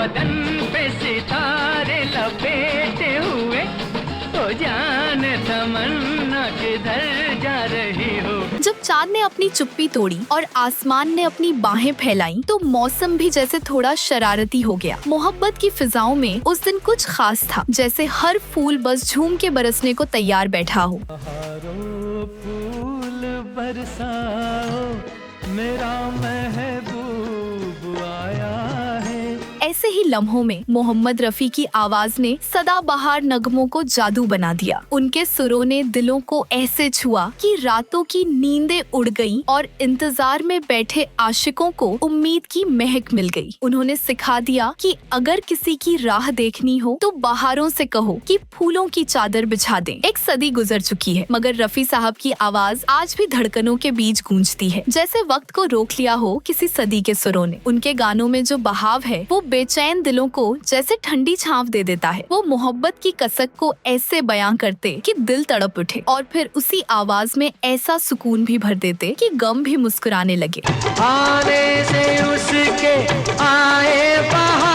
बदन पे सितारे लपेटे हुए, तो जाने तमन्ना किधर जा रही हो। जब चांद ने अपनी चुप्पी तोड़ी और आसमान ने अपनी बाहें फैलाई तो मौसम भी जैसे थोड़ा शरारती हो गया। मोहब्बत की फिजाओं में उस दिन कुछ खास था, जैसे हर फूल बस झूम के बरसने को तैयार बैठा हो। बहारों फूल बरसाओ, मेरा महबूब आया है। ऐसे ही लम्हों में मोहम्मद रफी की आवाज ने सदाबहार नगमों को जादू बना दिया। उनके सुरों ने दिलों को ऐसे छुआ कि रातों की नींदें उड़ गईं और इंतजार में बैठे आशिकों को उम्मीद की महक मिल गई। उन्होंने सिखा दिया कि अगर किसी की राह देखनी हो तो बहारों से कहो कि फूलों की चादर बिछा दें। एक सदी गुजर चुकी है, मगर रफी साहब की आवाज आज भी धड़कनों के बीच गूंजती है, जैसे वक्त को रोक लिया हो किसी सदी के सुरों ने। उनके गानों में जो बहाव है वो बेचैन दिलों को जैसे ठंडी छांव दे देता है। वो मोहब्बत की कसक को ऐसे बयां करते कि दिल तड़प उठे और फिर उसी आवाज में ऐसा सुकून भी भर देते कि गम भी मुस्कुराने लगे। आने से उसके आए बहार।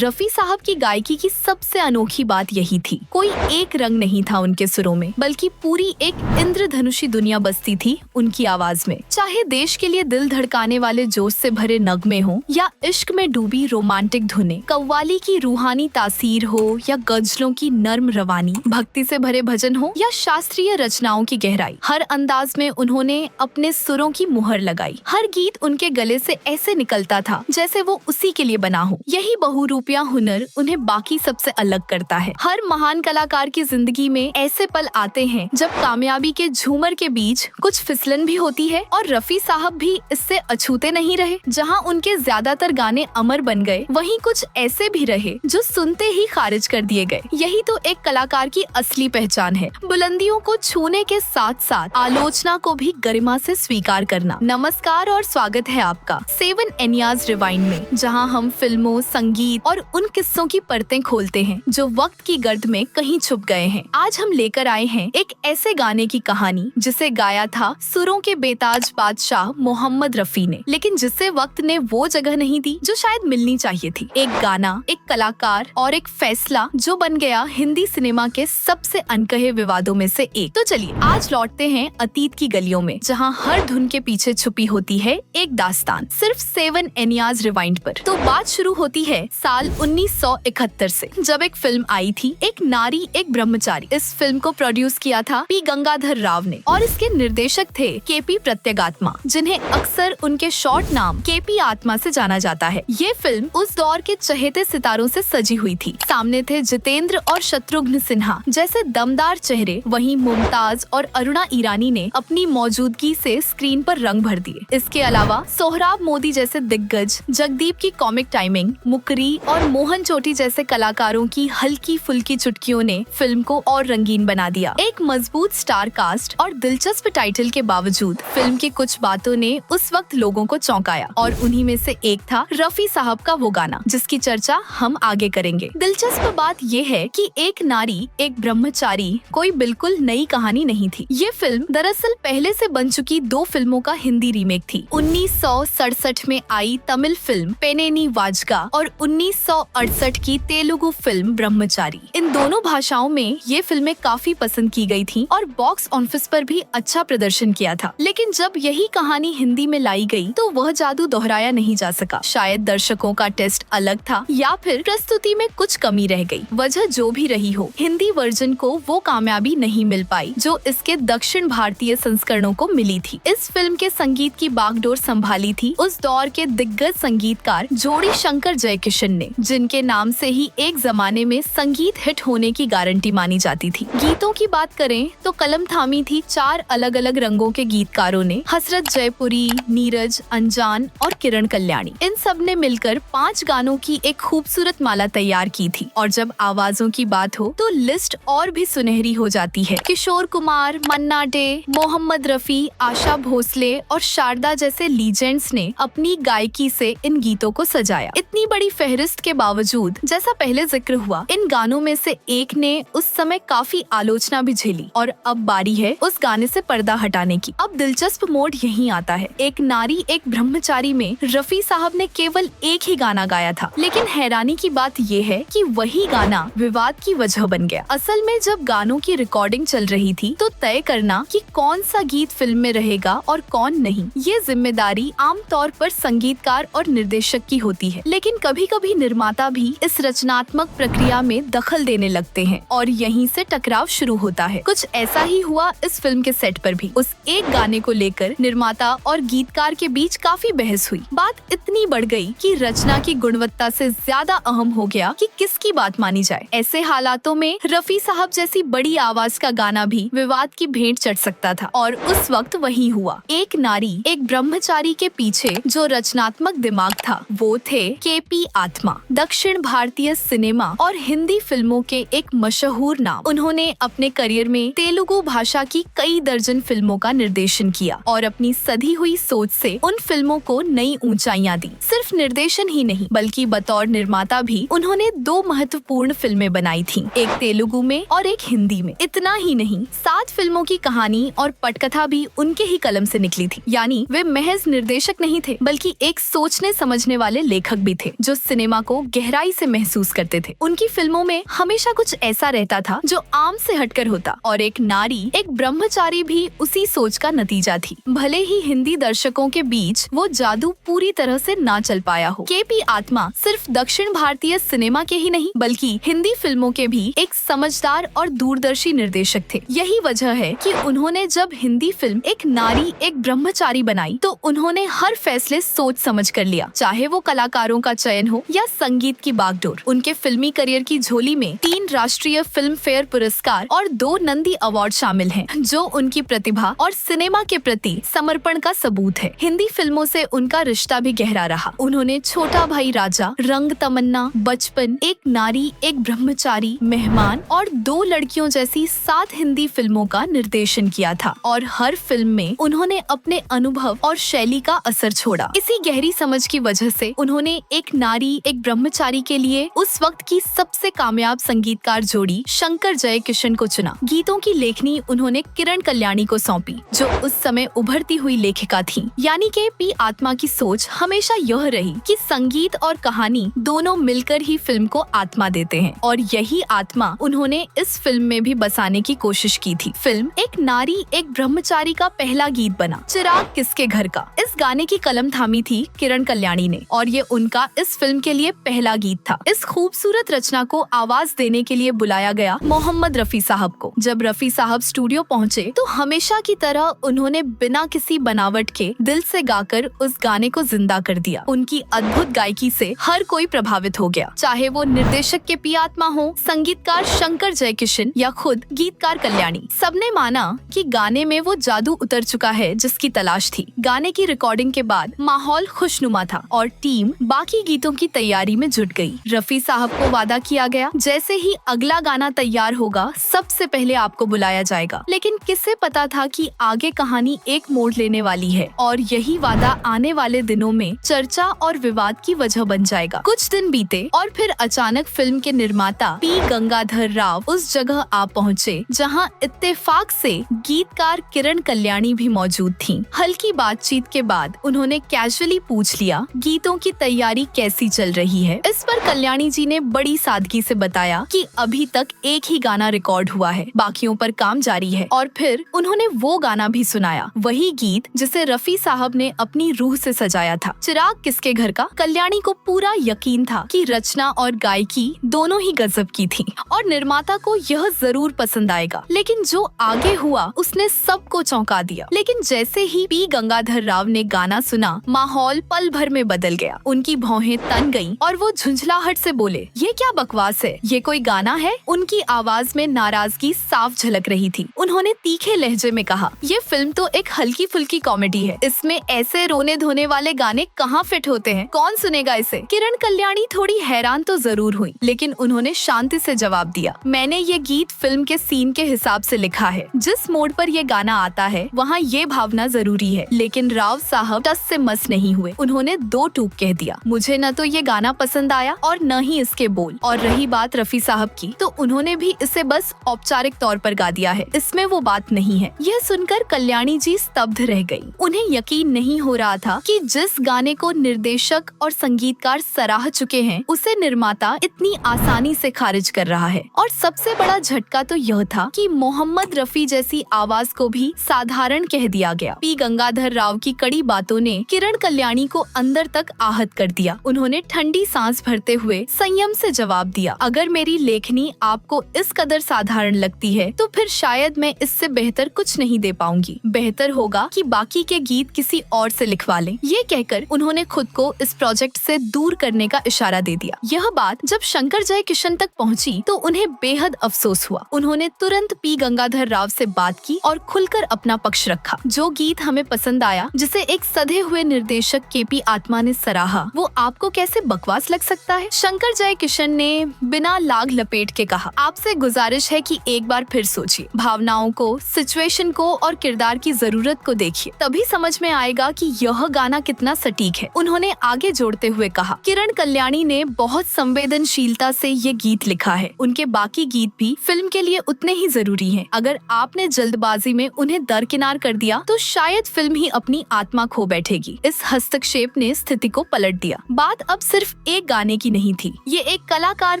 रफी साहब की गायकी की सबसे अनोखी बात यही थी, कोई एक रंग नहीं था उनके सुरों में, बल्कि पूरी एक इंद्रधनुषी दुनिया बसती थी उनकी आवाज में। चाहे देश के लिए दिल धड़काने वाले जोश से भरे नगमे हो या इश्क में डूबी रोमांटिक धुनें, कव्वाली की रूहानी तासीर हो या गजलों की नर्म रवानी, भक्ति से भरे भजन हो या शास्त्रीय रचनाओं की गहराई, हर अंदाज में उन्होंने अपने सुरों की मुहर लगाई। हर गीत उनके गले से ऐसे निकलता था जैसे वो उसी के लिए बना हो। यही बहुरूपिया हुनर उन्हें बाकी सबसे अलग करता है। हर महान कलाकार की जिंदगी में ऐसे पल आते हैं जब कामयाबी के झूमर के बीच कुछ फिसलन भी होती है, और रफी साहब भी इससे अछूते नहीं रहे। जहां उनके ज्यादातर गाने अमर बन गए, वहीं कुछ ऐसे भी रहे जो सुनते ही खारिज कर दिए गए। यही तो एक कलाकार की असली पहचान है, बुलंदियों को छूने के साथ साथ आलोचना को भी गरिमा से स्वीकार करना। नमस्कार और स्वागत है आपका 7 एनियाज रिवाइंड में, जहां हम फिल्मों, संगीत और उन किस्सों की परतें खोलते हैं जो वक्त की गर्द में कहीं छुप गए हैं। आज हम लेकर आए हैं एक ऐसे गाने की कहानी जिसे गाया था सुरों के बेताज बादशाह मोहम्मद रफी ने, लेकिन जिसे वक्त ने वो जगह नहीं दी जो शायद मिलनी चाहिए थी। एक गाना, एक कलाकार और एक फैसला जो बन गया हिंदी सिनेमा के सबसे अनकहे विवादों में से एक। तो चलिए आज लौटते हैं अतीत की गलियों में, जहाँ हर धुन के पीछे छुपी होती है एक दास्तान, सिर्फ 7 एनियाज रिवाइंड पर। तो बात शुरू होती है साल 1971 से, जब एक फिल्म आई थी, एक नारी एक ब्रह्मचारी। इस फिल्म को प्रोड्यूस किया था पी गंगाधर राव ने और इसके निर्देशक थे केपी प्रत्यगात्मा, जिन्हें अक्सर उनके शॉर्ट नाम केपी आत्मा से जाना जाता है। ये फिल्म उस दौर के चहेते सितारों से सजी हुई थी। सामने थे जितेंद्र और शत्रुघ्न सिन्हा जैसे दमदार चेहरे, वहीं मुमताज और अरुणा ईरानी ने अपनी मौजूदगी से स्क्रीन पर रंग भर दिए। इसके अलावा सोहराब मोदी जैसे दिग्गज, जगदीप की कॉमिक टाइमिंग, मुकरी और मोहन चोटी जैसे कलाकारों की हल्की फुल्की चुटकियों ने फिल्म को और रंगीन बना दिया। एक मजबूत स्टार कास्ट और दिलचस्प टाइटल के बावजूद फिल्म की कुछ बातों ने उस वक्त लोगों को चौंकाया, और उन्हीं में से एक था रफी साहब का वो गाना जिसकी चर्चा हम आगे करेंगे। दिलचस्प बात ये है कि एक नारी एक ब्रह्मचारी कोई बिल्कुल नई कहानी नहीं थी। ये फिल्म दरअसल पहले से बन चुकी 2 फिल्मों का हिंदी रीमेक थी। 1967 में आई तमिल फिल्म पेनेनी वाजगा और 1968 की तेलुगु फिल्म ब्रह्मचारी। इन दोनों भाषाओं में ये फिल्में काफी पसंद की गई थी और बॉक्स ऑफिस पर भी अच्छा प्रदर्शन किया था। लेकिन जब यही कहानी हिंदी में लाई गई तो वह जादू दोहराया नहीं जा सका। शायद दर्शकों का टेस्ट अलग था या फिर प्रस्तुति में कुछ कमी रह गई। वजह जो भी रही हो, हिंदी वर्जन को वो कामयाबी नहीं मिल पाई जो इसके दक्षिण भारतीय संस्करणों को मिली थी। इस फिल्म के संगीत की बागडोर संभाली थी उस दौर के दिग्गज संगीतकार जोड़ी शंकर जयकिशन ने, जिनके नाम से ही एक जमाने में संगीत हिट होने की गारंटी मानी जाती थी। गीतों की बात करें तो कलम थामी थी 4 अलग अलग रंगों के गीतकारों ने, हसरत जयपुरी, नीरज, अनजान और किरण कल्याणी। इन सब ने मिलकर 5 गानों की एक खूबसूरत माला तैयार की थी। और जब आवाजों की बात हो तो लिस्ट और भी सुनहरी हो जाती है। किशोर कुमार, मन्ना डे, मोहम्मद रफी, आशा भोसले और शारदा जैसे लीजेंड्स ने अपनी गायकी से इन गीतों को सजाया। इतनी बड़ी फहरिस्त के बावजूद जैसा पहले जिक्र हुआ, इन गानों में से एक ने उस समय काफी आलोचना भी झेली और अब बारी है उस गाने से पर्दा हटाने की। अब दिलचस्प मोड़ यहीं आता है। एक नारी एक ब्रह्मचारी में रफी साहब ने केवल एक ही गाना गाया था, लेकिन हैरानी की बात ये है कि वही गाना विवाद की वजह बन गया। असल में जब गानों की रिकॉर्डिंग चल रही थी तो तय करना कि कौन सा गीत फिल्म में रहेगा और कौन नहीं, ये जिम्मेदारी आमतौर पर संगीतकार और निर्देशक की होती है। लेकिन कभी कभी निर्माता भी इस रचनात्मक प्रक्रिया में दखल देने लगते हैं और यहीं से टकराव शुरू होता है। कुछ ऐसा ही हुआ इस फिल्म के सेट पर भी। उस एक गाने को लेकर निर्माता और गीतकार के बीच काफी बहस हुई। बात इतनी बढ़ गई कि रचना की गुणवत्ता से ज्यादा अहम हो गया कि किसकी बात मानी जाए। ऐसे हालातों में रफी साहब जैसी बड़ी आवाज का गाना भी विवाद की भेंट चढ़ सकता था और उस वक्त वही हुआ। एक नारी एक ब्रह्मचारी के पीछे जो रचनात्मक दिमाग था वो थे के.पी. आत्मा, दक्षिण भारतीय सिनेमा और हिंदी फिल्मों के एक मशहूर नाम। उन्होंने अपने करियर में तेलुगु भाषा की कई दर्जन फिल्मों का निर्देशन किया और अपनी सधी हुई सोच से उन फिल्मों को नई ऊंचाइयां दी। सिर्फ निर्देशन ही नहीं बल्कि बतौर निर्माता भी उन्होंने 2 महत्वपूर्ण फिल्में बनाई थीं, एक तेलुगु में और एक हिंदी में। इतना ही नहीं, 7 फिल्मों की कहानी और पटकथा भी उनके ही कलम से निकली थी। यानी वे महज निर्देशक नहीं थे बल्कि एक सोचने समझने वाले लेखक भी थे जो सिनेमा को गहराई से महसूस करते थे। उनकी फिल्मों में हमेशा कुछ ऐसा रहता था जो आम से हटकर होता और एक नारी एक ब्रह्मचारी भी उसी सोच का नतीजा थी। भले ही हिंदी दर्शकों के बीच वो जादू पूरी तरह से ना चल पाया हो। के.पी. आत्मा सिर्फ दक्षिण भारतीय सिनेमा के ही नहीं बल्कि हिंदी फिल्मों के भी एक समझदार और दूरदर्शी निर्देशक थे। यही वजह है कि उन्होंने जब हिंदी फिल्म एक नारी एक ब्रह्मचारी बनाई तो उन्होंने हर फैसले सोच समझ कर लिया, चाहे वो कलाकारों का चयन हो या संगीत की बागडोर। उनके फिल्मी करियर की झोली में 3 राष्ट्रीय फिल्म फेयर पुरस्कार और 2 नंदी अवार्ड शामिल हैं, जो उनकी प्रतिभा और सिनेमा के प्रति समर्पण का सबूत है। हिंदी फिल्मों से उनका रिश्ता भी गहरा रहा। उन्होंने छोटा भाई राजा, रंग तमन्ना, बचपन, एक नारी एक ब्रह्मचारी, मेहमान और 2 लड़कियों जैसी 7 हिंदी फिल्मों का निर्देशन किया था और हर फिल्म में उन्होंने अपने अनुभव और शैली का असर छोड़ा। इसी गहरी समझ की वजह से उन्होंने एक नारी एक ब्रह्मचारी के लिए उस वक्त की सबसे कामयाब संगीतकार जोड़ी शंकर जयकिशन को चुना। गीतों की लेखनी उन्होंने किरण कल्याणी को सौंपी जो उस समय उभरती हुई लेखिका थी। यानी के.पी. आत्मा की सोच हमेशा यह रही कि संगीत और कहानी दोनों मिलकर ही फिल्म को आत्मा देते हैं और यही आत्मा उन्होंने इस फिल्म में भी बसाने की कोशिश की थी। फिल्म एक नारी एक ब्रह्मचारी का पहला गीत बना, चिराग किसके घर का। इस गाने की कलम थामी थी किरण कल्याणी ने और ये उनका इस फिल्म के लिए पहला गीत था। इस खूबसूरत रचना को आवाज देने के लिए बुलाया गया मोहम्मद रफी साहब को। जब रफी साहब स्टूडियो पहुंचे तो हमेशा की तरह उन्होंने बिना किसी बनावट के दिल से गाकर उस गाने को जिंदा कर दिया। उनकी अद्भुत गायकी से हर कोई प्रभावित हो गया, चाहे वो निर्देशक के.पी. आत्मा हो, संगीतकार शंकर जयकिशन या खुद गीतकार कल्याणी। सबने माना कि गाने में वो जादू उतर चुका है जिसकी तलाश थी। गाने की रिकॉर्डिंग के बाद माहौल खुशनुमा था और टीम बाकी गीतों की तैयारी में जुट गई। रफी साहब को वादा किया गया, जैसे ही अगला गाना तैयार होगा सबसे पहले आपको बुलाया जाएगा। लेकिन किसे पता था कि आगे कहानी एक मोड़ लेने वाली है और यही वादा आने वाले दिनों में चर्चा और विवाद की वजह बन जाएगा। कुछ दिन बीते और फिर अचानक फिल्म के निर्माता पी. गंगाधर राव उस जगह आ पहुँचे जहाँ इत्तेफाक से गीतकार किरण कल्याणी भी मौजूद थीं। हल्की बातचीत के बाद उन्होंने कैजुअली पूछ लिया, गीतों की तैयारी कैसी चल रही है। इस पर कल्याणी जी ने बड़ी सादगी से बताया कि अभी तक एक ही गाना रिकॉर्ड हुआ है, बाकियों पर काम जारी है। और फिर उन्होंने वो गाना भी सुनाया, वही गीत जिसे रफी साहब ने अपनी रूह से सजाया था, चिराग किसके घर का। कल्याणी को पूरा यकीन था कि रचना और गायकी दोनों ही गजब की थी और निर्माता को यह जरूर पसंद आएगा। लेकिन जो आगे हुआ उसने सबको चौंका दिया। लेकिन जैसे ही पी. गंगाधर राव ने गाना सुना, माहौल पल भर में बदल गया। उनकी भौहें तन गईं और वो झुंझलाहट से बोले, ये क्या बकवास है, ये कोई गाना है। उनकी आवाज में नाराजगी साफ झलक रही थी। उन्होंने तीखे लहजे में कहा, ये फिल्म तो एक हल्की फुल्की कॉमेडी है, इसमें ऐसे रोने धोने वाले गाने कहाँ फिट होते हैं, कौन सुनेगा इसे। किरण कल्याणी थोड़ी हैरान तो जरूर हुई, लेकिन उन्होंने शांति से जवाब दिया, मैंने ये गीत फिल्म के सीन के हिसाब से लिखा है। जिस मोड पर ये गाना आता है वहाँ ये भावना जरूरी है। लेकिन राव साहब टस से मस नहीं हुए। उन्होंने 2 टूक कह दिया, मुझे न तो ये गाना गाना पसंद आया और न ही इसके बोल। और रही बात रफी साहब की, तो उन्होंने भी इसे बस औपचारिक तौर पर गा दिया है, इसमें वो बात नहीं है। यह सुनकर कल्याणी जी स्तब्ध रह गयी। उन्हें यकीन नहीं हो रहा था कि जिस गाने को निर्देशक और संगीतकार सराह चुके हैं, उसे निर्माता इतनी आसानी से खारिज कर रहा है। और सबसे बड़ा झटका तो यह था कि मोहम्मद रफी जैसी आवाज को भी साधारण कह दिया गया। पी गंगाधर राव की कड़ी बातों ने किरण कल्याणी को अंदर तक आहत कर दिया। उन्होंने ठंडी सांस भरते हुए संयम से जवाब दिया, अगर मेरी लेखनी आपको इस कदर साधारण लगती है तो फिर शायद मैं इससे बेहतर कुछ नहीं दे पाऊंगी। बेहतर होगा कि बाकी के गीत किसी और से लिखवा लें। ये कहकर उन्होंने खुद को इस प्रोजेक्ट से दूर करने का इशारा दे दिया। यह बात जब शंकर जयकिशन तक पहुंची तो उन्हें बेहद अफसोस हुआ। उन्होंने तुरंत पी गंगाधर राव से बात की और खुलकर अपना पक्ष रखा। जो गीत हमें पसंद आया, जिसे एक सधे हुए निर्देशक केपी आत्मा ने सराहा, वो आपको कैसे बकवास लग सकता है? शंकर जयकिशन ने बिना लाग लपेट के कहा, आपसे गुजारिश है कि एक बार फिर सोचिए, भावनाओं को, सिचुएशन को और किरदार की जरूरत को देखिए, तभी समझ में आएगा कि यह गाना कितना सटीक है। उन्होंने आगे जोड़ते हुए कहा, किरण कल्याणी ने बहुत संवेदनशीलता से ये गीत लिखा है। उनके बाकी गीत भी फिल्म के लिए उतने ही जरूरी हैं। अगर आपने जल्दबाजी में उन्हें दरकिनार कर दिया तो शायद फिल्म ही अपनी आत्मा खो बैठेगी। इस हस्तक्षेप ने स्थिति को पलट दिया। बात अब सिर्फ एक गाने की नहीं थी, ये एक कलाकार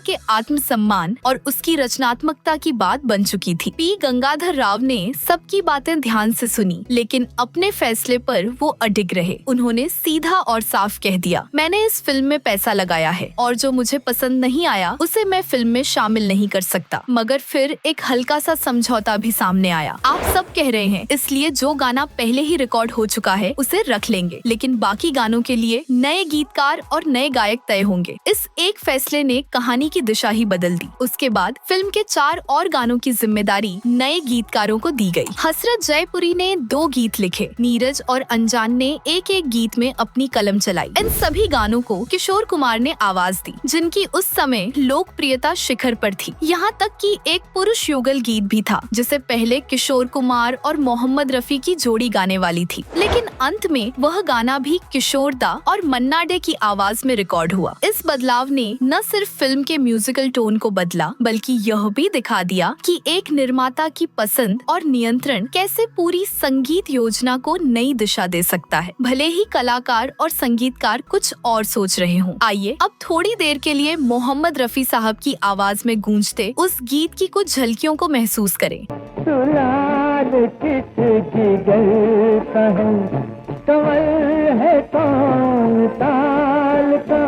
के आत्मसम्मान और उसकी रचनात्मकता की बात बन चुकी थी। पी गंगाधर राव ने सबकी बातें ध्यान से सुनी, लेकिन अपने फैसले पर वो अडिग रहे। उन्होंने सीधा और साफ कह दिया, मैंने इस फिल्म में पैसा लगाया है और जो मुझे पसंद नहीं आया उसे मैं फिल्म में शामिल नहीं कर सकता। मगर फिर एक हल्का सा समझौता भी सामने आया। आप सब कह रहे हैं, इसलिए जो गाना पहले ही रिकॉर्ड हो चुका है उसे रख लेंगे, लेकिन बाकी गानों के लिए नए गीतकार और नए गायक तय होंगे। इस एक फैसले ने कहानी की दिशा ही बदल दी। उसके बाद फिल्म के 4 और गानों की जिम्मेदारी नए गीतकारों को दी गई। हसरत जयपुरी ने 2 गीत लिखे, नीरज और अनजान ने एक गीत में अपनी कलम चलाई। इन सभी गानों को किशोर कुमार ने आवाज दी, जिनकी उस समय लोकप्रियता शिखर पर थी। यहाँ तक कि एक पुरुष युगल गीत भी था, जिसे पहले किशोर कुमार और मोहम्मद रफी की जोड़ी गाने वाली थी, लेकिन अंत में वह गाना भी किशोर दा और मन्ना डे की आवाज में रिकॉर्ड हुआ। इस बदलाव ने न सिर्फ फिल्म के म्यूजिकल टोन को बदला, बल्कि यह भी दिखा दिया कि एक निर्माता की पसंद और नियंत्रण कैसे पूरी संगीत योजना को नई दिशा दे सकता है, भले ही कलाकार और संगीतकार कुछ और सोच रहे हों। आइए अब थोड़ी देर के लिए मोहम्मद रफी साहब की आवाज में गूंजते उस गीत की कुछ झलकियों को महसूस करें। सुलाल किस जिगर का है, कंवल है कौन ताल का।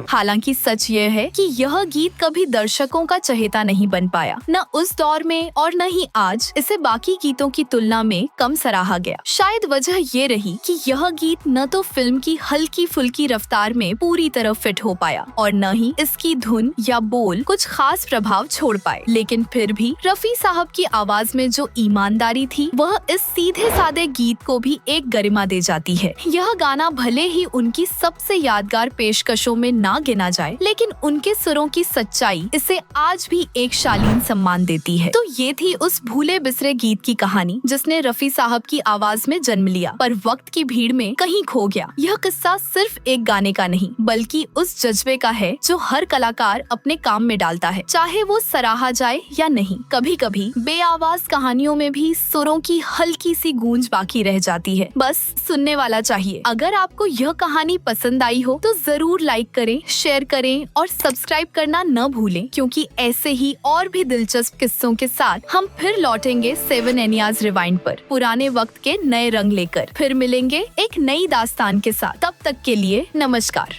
हालांकि सच यह है कि यह गीत कभी दर्शकों का चहेता नहीं बन पाया, न उस दौर में और न ही आज इसे बाकी गीतों की तुलना में कम सराहा गया। शायद वजह ये रही कि यह गीत न तो फिल्म की हल्की फुल्की रफ्तार में पूरी तरह फिट हो पाया और न ही इसकी धुन या बोल कुछ खास प्रभाव छोड़ पाए। लेकिन फिर भी रफी साहब की आवाज में जो ईमानदारी थी, वह इस सीधे सादे गीत को भी एक गरिमा दे जाती है। यह गाना भले ही उनकी सबसे यादगार पेशकशों में ना गिना जाए, लेकिन उनके सुरों की सच्चाई इसे आज भी एक शालीन सम्मान देती है। तो ये थी उस भूले बिसरे गीत की कहानी जिसने रफी साहब की आवाज में जन्म लिया, पर वक्त की भीड़ में कहीं खो गया। यह किस्सा सिर्फ एक गाने का नहीं, बल्कि उस जज्बे का है जो हर कलाकार अपने काम में डालता है, चाहे वो सराहा जाए या नहीं। कभी कभी बेआवाज कहानियों में भी सुरों की हल्की सी गूंज बाकी रह जाती है, बस सुनने वाला चाहिए। अगर आपको यह कहानी पसंद आई हो तो जरूर लाइक करें, शेयर करें और सब्सक्राइब करना न भूलें, क्योंकि ऐसे ही और भी दिलचस्प किस्सों के साथ हम फिर लौटेंगे 7 एनियाज रिवाइंड पर, पुराने वक्त के नए रंग लेकर। फिर मिलेंगे एक नई दास्तान के साथ। तब तक के लिए नमस्कार।